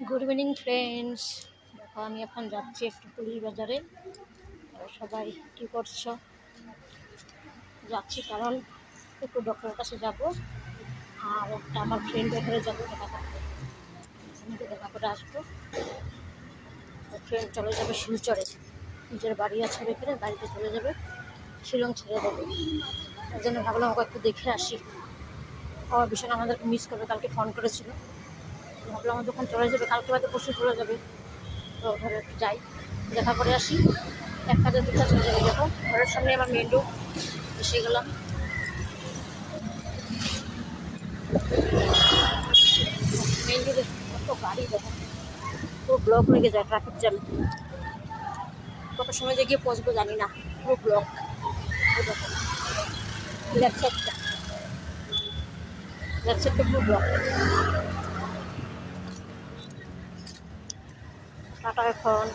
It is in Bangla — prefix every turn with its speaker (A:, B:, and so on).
A: Good evening friends. দেখো আমি এখন যাচ্ছি একটু পুলিশ বাজারে। সবাই কী করছো? যাচ্ছি কারণ একটু ডক্টরের কাছে যাব, আর একটা আমার ফ্রেন্ডের ঘরে যাবো দেখা করতে। ফ্রেন্ডকে দেখা করে আসবো। ফ্রেন্ড চলে যাবে শিলচরে, নিজের বাড়ি আছে এখানে, বাড়িতে চলে যাবে, শিলং ছেড়ে দেবে। তার জন্য ভাবলাম ওকে একটু দেখে আসি। আমার ভীষণ আমাদেরকে মিস করবে, কালকে ফোন করেছিল। ভাবলাম যখন চলে যাবে, কালকে হয়তো পরশু চলে যাবে, তো ঘরে যাই, দেখা করে আসি। এক কাজে দুটা চলে যাবে। দেখো ঘরের সামনে আমার মেন রোড, এসে গেলাম। মেন রোডে কত গাড়ি, দেখো পুরো ব্লক লেগে যায়, ট্রাফিক জ্যাম। কত সময় যে গিয়ে পৌঁছবো জানি না, পুরো ব্লক। দেখো লেফট সাইডটা পুরো ব্লক। টাটা এখন।